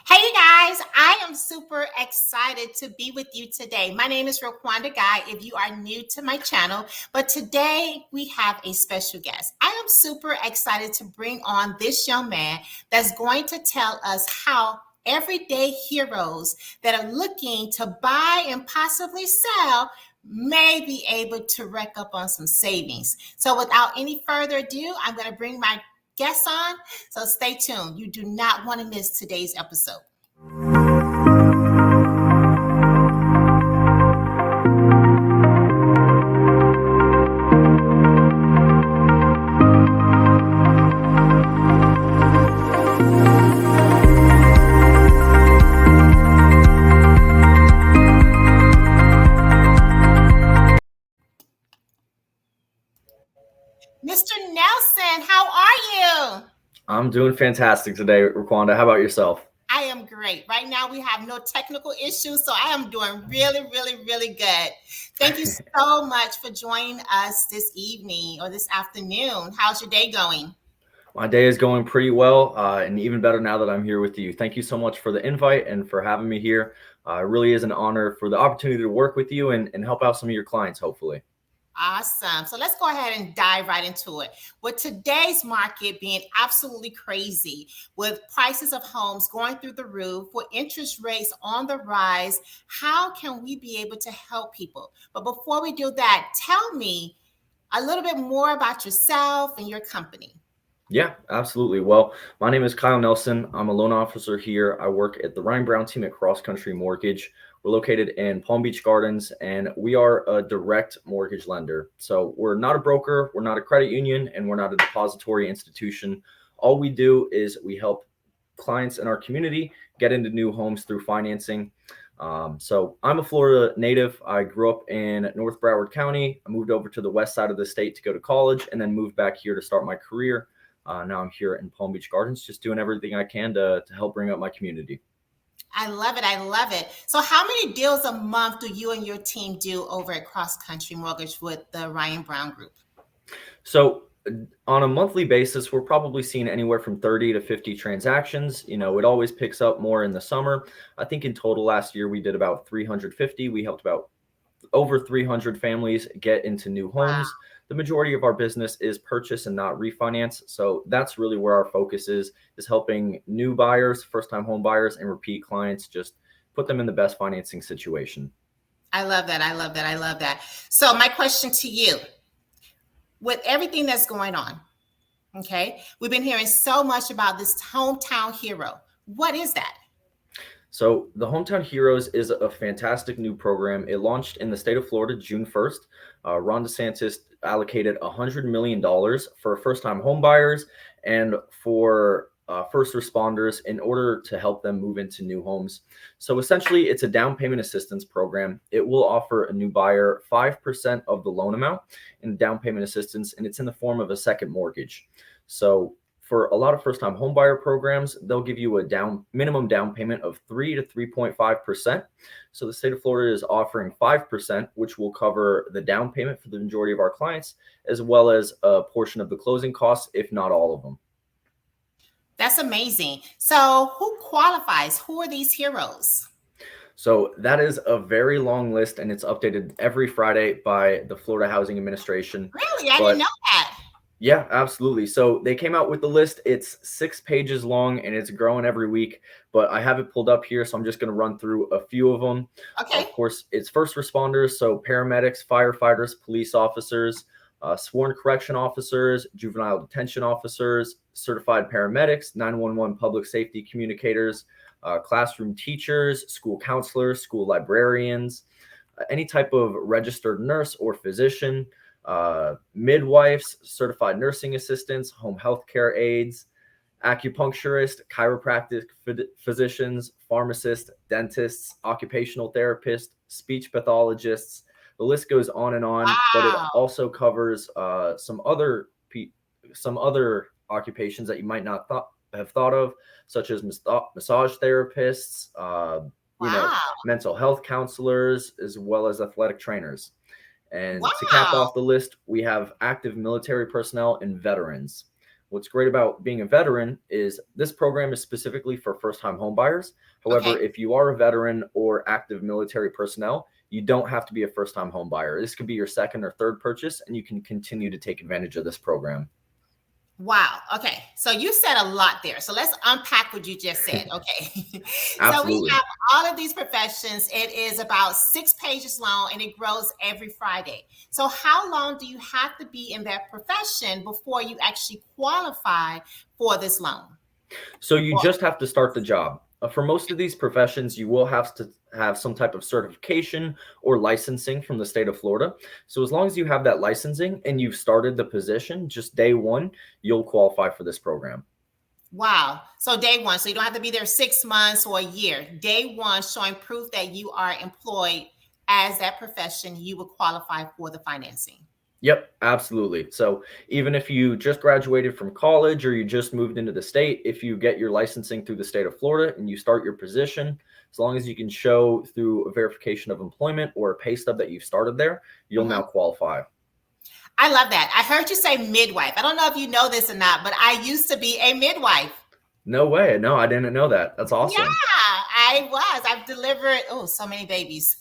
Hey, you guys, I am super excited to be with you today. My name is RoQuanda Guy if you are new to my channel, but today we have a special guest. I am super excited to bring on this young man that's going to tell us how everyday heroes that are looking to buy and possibly sell may be able to rack up on some savings. So without any further ado, I'm going to bring my guests on. So stay tuned. You do not want to miss today's episode. Mr. Nelson, how are you? I'm doing fantastic today, RoQuanda. How about yourself? I am great. Right now, we have no technical issues, so I am doing really good. Thank you so much for joining us this evening or this afternoon. How's your day going? My day is going pretty well, and even better now that I'm here with you. Thank you so much for the invite and for having me here. It really is an honor for the opportunity to work with you and help out some of your clients, hopefully. Awesome. So let's go ahead and dive right into it. With today's market being absolutely crazy, with prices of homes going through the roof, with interest rates on the rise, how can we be able to help people? But before we do that, tell me a little bit more about yourself and your company. Yeah, absolutely. Well, my name is Kyle Nelson. I'm a loan officer here. I work at the Ryan Brown team at Cross Country Mortgage. We're located in Palm Beach Gardens, and we are a direct mortgage lender. So we're not a broker, we're not a credit union, and we're not a depository institution. All we do is we help clients in our community get into new homes through financing. So I'm a Florida native. I grew up in North Broward County. I moved over to the west side of the state to go to college and then moved back here to start my career. Now I'm here in Palm Beach Gardens, just doing everything I can to help bring up my community. I love it. I love it. So how many deals a month do you and your team do over at Cross Country Mortgage with the Ryan Brown Group? So on a monthly basis, we're probably seeing anywhere from 30 to 50 transactions. You know, it always picks up more in the summer. I think in total last year, we did about 350. We helped about over 300 families get into new homes. Wow. The majority of our business is purchase and not refinance. So that's really where our focus is helping new buyers, first-time home buyers, and repeat clients, just put them in the best financing situation. I love that. I love that. I love that. So my question to you, with everything that's going on, okay, we've been hearing so much about this hometown hero. What is that? So the Hometown Heroes is a fantastic new program. It launched in the state of Florida June 1st. Ron DeSantis allocated $100 million for first-time home buyers and for first responders in order to help them move into new homes. So essentially, it's a down payment assistance program. It will offer a new buyer 5% of the loan amount in down payment assistance, and it's in the form of a second mortgage. So for a lot of first-time homebuyer programs, they'll give you a minimum down payment of 3 to 3.5%. So the state of Florida is offering 5%, which will cover the down payment for the majority of our clients, as well as a portion of the closing costs, if not all of them. That's amazing. So who qualifies? Who are these heroes? So that is a very long list, and it's updated every Friday by the Florida Housing Administration. Really? I didn't know that. Yeah, absolutely. So they came out with the list. It's 6 pages long and it's growing every week, but I have it pulled up here. So I'm just going to run through a few of them. Okay. Of course, it's first responders. So paramedics, firefighters, police officers, sworn correction officers, juvenile detention officers, certified paramedics, 911 public safety communicators, classroom teachers, school counselors, school librarians, any type of registered nurse or physician, midwives, certified nursing assistants, home health care aides, acupuncturist, chiropractic physicians, pharmacists, dentists, occupational therapists, speech pathologists. The list goes on and on. Wow. But it also covers some other occupations that you might not have thought of, such as massage therapists, mental health counselors, as well as athletic trainers. And to cap off the list, we have active military personnel and veterans. What's great about being a veteran is this program is specifically for first-time homebuyers. However, Okay. if you are a veteran or active military personnel, you don't have to be a first-time homebuyer. This could be your second or third purchase, and you can continue to take advantage of this program. Wow. Okay. So you said a lot there. So let's unpack what you just said. Okay. So we Absolutely. have all of these professions. It is about 6 pages long and it grows every Friday. So how long do you have to be in that profession before you actually qualify for this loan? So you Or just have to start the job. For most of these professions, you will have to have some type of certification or licensing from the state of Florida. So as long as you have that licensing and you've started the position just day one, you'll qualify for this program. wow. So day one. So you don't have to be there 6 months or a year. Day one, showing proof that you are employed as that profession, you will qualify for the financing. Yep, absolutely. So even if you just graduated from college or you just moved into the state, if you get your licensing through the state of Florida and you start your position, as long as you can show through a verification of employment or a pay stub that you've started there, you'll now Mhm. qualify. I love that. I heard you say midwife. I don't know if you know this or not, but I used to be a midwife. No way. No, I didn't know that. That's Yeah, awesome. I was. I've delivered, oh, so many babies.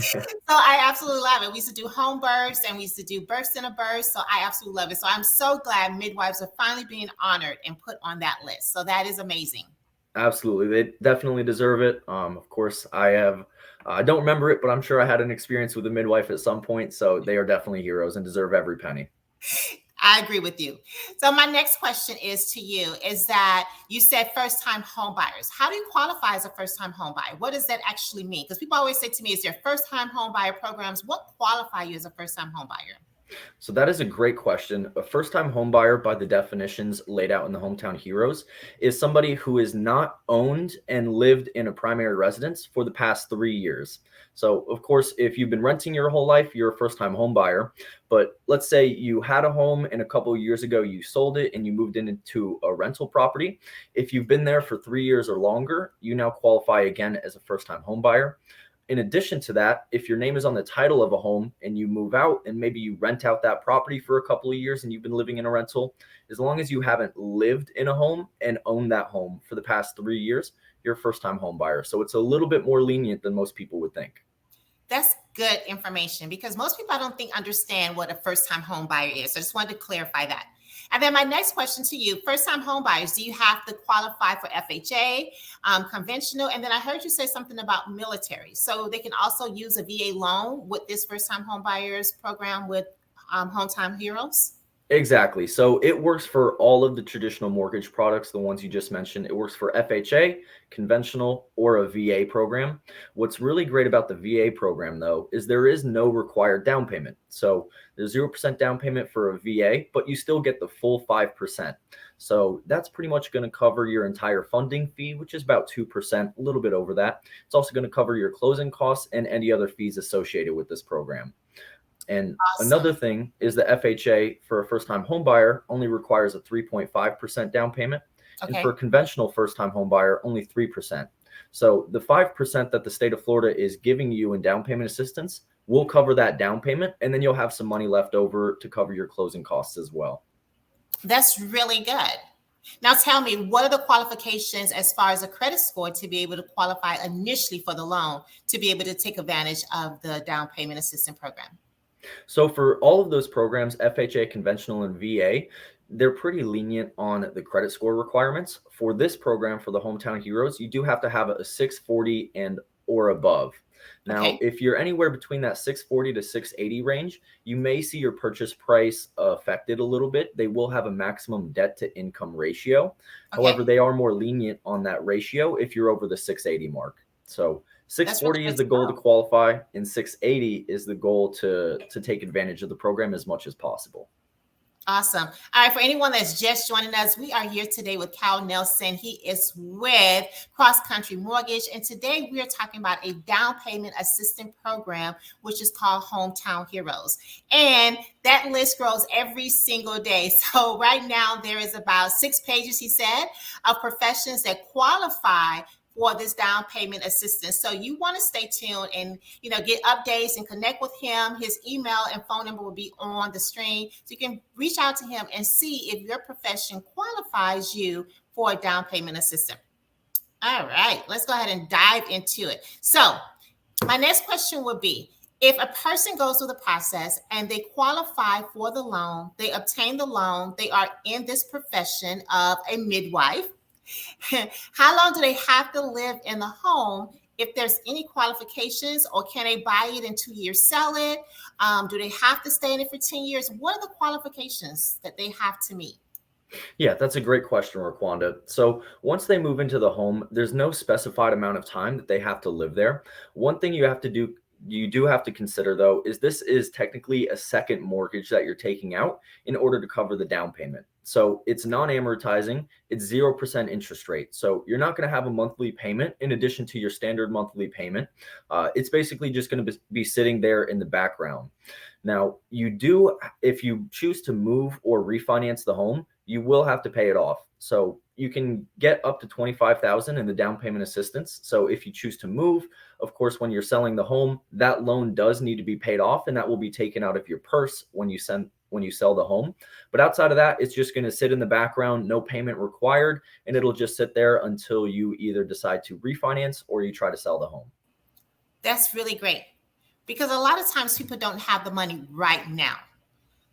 So I absolutely love it. We used to do home births and we used to do birth center births. So I absolutely love it. So I'm so glad midwives are finally being honored and put on that list. So that is amazing. Absolutely. They definitely deserve it. Of course, I don't remember it, but I'm sure I had an experience with a midwife at some point. So they are definitely heroes and deserve every penny. I agree with you. So my next question is to you is that you said first time home buyers. How do you qualify as a first time home buyer? What does that actually mean? Because people always say to me, is there first time home buyer programs? What qualify you as a first time home buyer? So that is a great question. A first-time homebuyer, by the definitions laid out in the Hometown Heroes, is somebody who is not owned and lived in a primary residence for the past 3 years. So, of course, if you've been renting your whole life, you're a first-time homebuyer. But let's say you had a home and a couple of years ago you sold it and you moved into a rental property. If you've been there for 3 years or longer, you now qualify again as a first-time homebuyer. In addition to that, if your name is on the title of a home and you move out and maybe you rent out that property for a couple of years and you've been living in a rental, as long as you haven't lived in a home and owned that home for the past 3 years, you're a first time home buyer. So it's a little bit more lenient than most people would think. That's good information because most people I don't think understand what a first time home buyer is. So I just wanted to clarify that. And then my next question to you, first time home buyers, do you have to qualify for FHA, conventional? And then I heard you say something about military. So they can also use a VA loan with this first time home buyers program with Hometown Heroes? Exactly. So it works for all of the traditional mortgage products, the ones you just mentioned. It works for FHA, conventional, or a VA program. What's really great about the VA program, though, is there is no required down payment. So there's 0% down payment for a VA, but you still get the full 5%. So that's pretty much going to cover your entire funding fee, which is about 2%, a little bit over that. It's also going to cover your closing costs and any other fees associated with this program. And another Awesome. thing is the FHA for a first time home buyer only requires a 3.5% down payment. And for a Okay. conventional first time home buyer, only 3%. So the 5% that the state of Florida is giving you in down payment assistance will cover that down payment. And then you'll have some money left over to cover your closing costs as well. That's really good. Now tell me, what are the qualifications as far as a credit score to be able to qualify initially for the loan to be able to take advantage of the down payment assistance program? So for all of those programs, FHA, conventional, and VA, they're pretty lenient on the credit score requirements. For this program, for the Hometown Heroes, you do have to have a 640 and or above. Now, Okay. if you're anywhere between that 640 to 680 range, you may see your purchase price affected a little bit. They will have a maximum debt to income ratio. However, Okay. they are more lenient on that ratio if you're over the 680 mark. So That's really 640 is good the to goal to know. qualify, and 680 is the goal to take advantage of the program as much as possible. Awesome. All right. For anyone that's just joining us, we are here today with Cal Nelson. He is with Cross Country Mortgage. And today we are talking about a down payment assistance program, which is called Hometown Heroes. And that list grows every single day. So right now there is about 6 pages, he said, of professions that qualify for this down payment assistance. So you want to stay tuned and, get updates and connect with him. His email and phone number will be on the screen. So you can reach out to him and see if your profession qualifies you for a down payment assistance. All right, let's go ahead and dive into it. So my next question would be, if a person goes through the process and they qualify for the loan, they obtain the loan, they are in this profession of a midwife, how long do they have to live in the home? If there's any qualifications, or can they buy it in 2 years, sell it? Do they have to stay in it for 10 years? What are the qualifications that they have to meet? Yeah, that's a great question, RoQuanda. So once they move into the home, there's no specified amount of time that they have to live there. One thing you do have to consider though, is this is technically a second mortgage that you're taking out in order to cover the down payment. So it's non-amortizing, it's 0% interest rate. So you're not going to have a monthly payment in addition to your standard monthly payment. It's basically just going to be sitting there in the background. Now, if you choose to move or refinance the home, you will have to pay it off. So you can get up to $25,000 in the down payment assistance. So if you choose to move, of course, when you're selling the home, that loan does need to be paid off, and that will be taken out of your purse when you sell the home. But outside of that, it's just going to sit in the background, no payment required, and it'll just sit there until you either decide to refinance or you try to sell the home. That's really great, because a lot of times people don't have the money right now.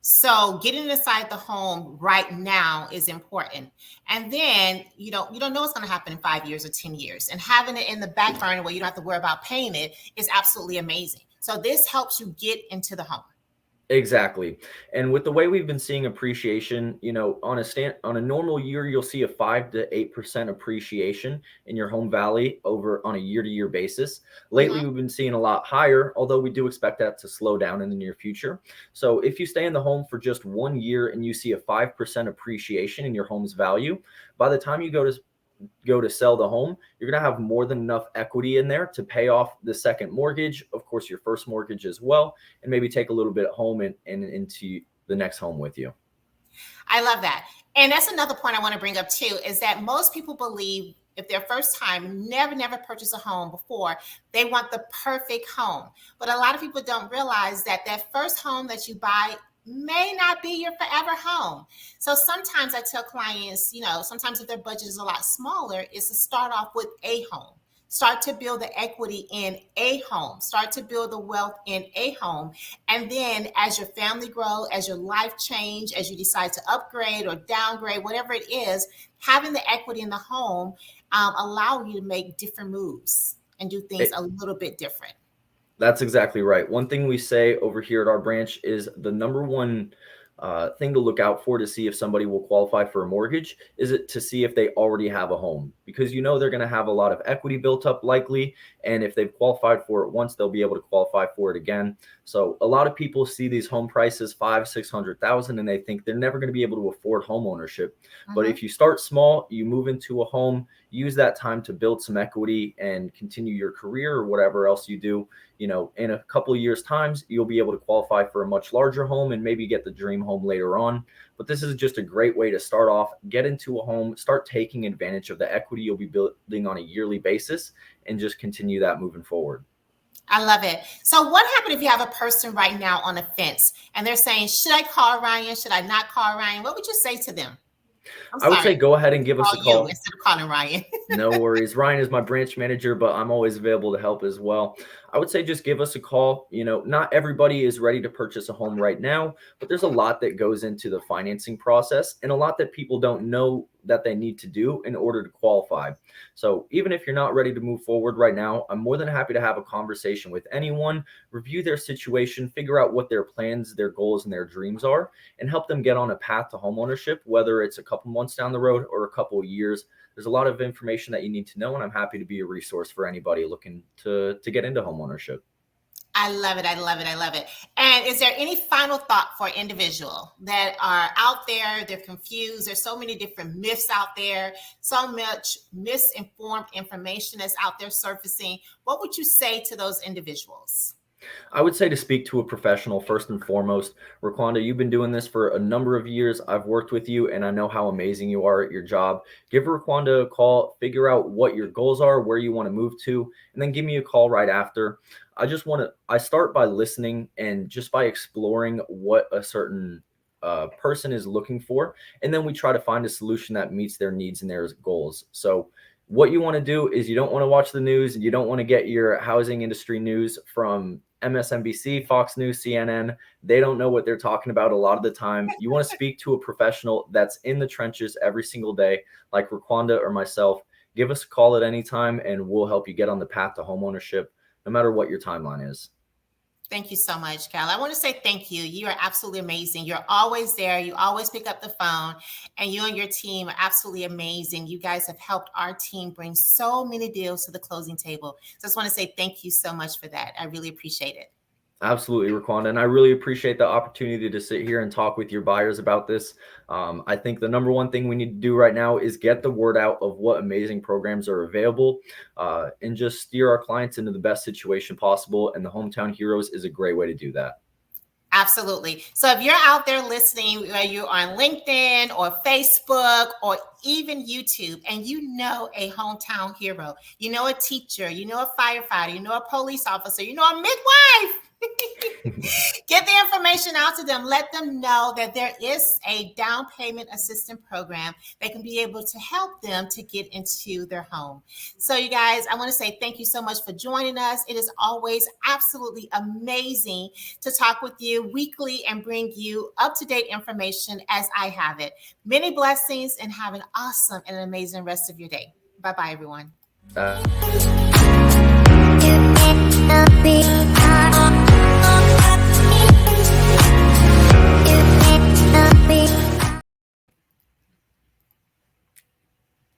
So getting inside the home right now is important. And then you don't know what's going to happen in 5 years or 10 years. And having it in the back burner where you don't have to worry about paying it is absolutely amazing. So this helps you get into the home. Exactly. And with the way we've been seeing appreciation, on a normal year, you'll see a 5 to 8% appreciation in your home value on a year-to-year basis. Lately, we've been seeing a lot higher, although we do expect that to slow down in the near future. So if you stay in the home for just 1 year and you see a 5% appreciation in your home's value, by the time you go to sell the home, you're going to have more than enough equity in there to pay off the second mortgage, of course, your first mortgage as well, and maybe take a little bit home and into the next home with you. I love that. And that's another point I want to bring up too, is that most people believe if they're first time, never purchased a home before, they want the perfect home. But a lot of people don't realize that first home that you buy may not be your forever home. So sometimes I tell clients, sometimes if their budget is a lot smaller, is to start off with a home. Start to build the equity in a home. Start to build the wealth in a home. And then as your family grows, as your life change, as you decide to upgrade or downgrade, whatever it is, having the equity in the home allow you to make different moves and do things a little bit different. That's exactly right. One thing we say over here at our branch is the number one thing to look out for to see if somebody will qualify for a mortgage is it to see if they already have a home, because they're going to have a lot of equity built up likely, and if they've qualified for it once, they'll be able to qualify for it again. So a lot of people see these home prices 500,000-600,000 and they think they're never going to be able to afford home ownership. But if you start small, you move into a home, use that time to build some equity and continue your career or whatever else you do, in a couple of years times, you'll be able to qualify for a much larger home and maybe get the dream home later on. But this is just a great way to start off, get into a home, start taking advantage of the equity you'll be building on a yearly basis, and just continue that moving forward. I love it. So what happens if you have a person right now on the fence and they're saying, should I call Ryan? Should I not call Ryan? What would you say to them? I would say go ahead and give us a call. Instead of calling Ryan. No worries. Ryan is my branch manager, but I'm always available to help as well. I would say just give us a call. Not everybody is ready to purchase a home right now, but there's a lot that goes into the financing process and a lot that people don't know that they need to do in order to qualify. So even if you're not ready to move forward right now, I'm more than happy to have a conversation with anyone, review their situation, figure out what their plans, their goals, and their dreams are, and help them get on a path to homeownership, whether it's a couple months down the road or a couple of years. There's a lot of information that you need to know, and I'm happy to be a resource for anybody looking to get into homeownership. I love it. I love it. I love it. And is there any final thought for individuals that are out there? They're confused. There's so many different myths out there, so much misinformed information that's out there surfacing. What would you say to those individuals? I would say to speak to a professional first and foremost. RoQuanda, you've been doing this for a number of years. I've worked with you and I know how amazing you are at your job. Give RoQuanda a call, figure out what your goals are, where you want to move to, and then give me a call right after. I start by listening and just by exploring what a certain person is looking for. And then we try to find a solution that meets their needs and their goals. So, what you want to do is you don't want to watch the news and you don't want to get your housing industry news from MSNBC, Fox News, CNN. They don't know what they're talking about a lot of the time. You want to speak to a professional that's in the trenches every single day, like RoQuanda or myself. Give us a call at any time and we'll help you get on the path to homeownership, no matter what your timeline is. Thank you so much, Cal. I want to say thank you. You are absolutely amazing. You're always there. You always pick up the phone, and you and your team are absolutely amazing. You guys have helped our team bring so many deals to the closing table. So I just want to say thank you so much for that. I really appreciate it. Absolutely, RoQuanda. And I really appreciate the opportunity to sit here and talk with your buyers about this. I think the number one thing we need to do right now is get the word out of what amazing programs are available and just steer our clients into the best situation possible. And the Hometown Heroes is a great way to do that. Absolutely. So if you're out there listening, you're on LinkedIn or Facebook or even YouTube, and you know a hometown hero, you know a teacher, you know a firefighter, you know a police officer, you know a midwife, get the information out to them. Let them know that there is a down payment assistance program that can be able to help them to get into their home. So you guys, I want to say thank you so much for joining us. It is always absolutely amazing to talk with you weekly and bring you up-to-date information as I have it. Many blessings and have an awesome and amazing rest of your day. Bye-bye, everyone.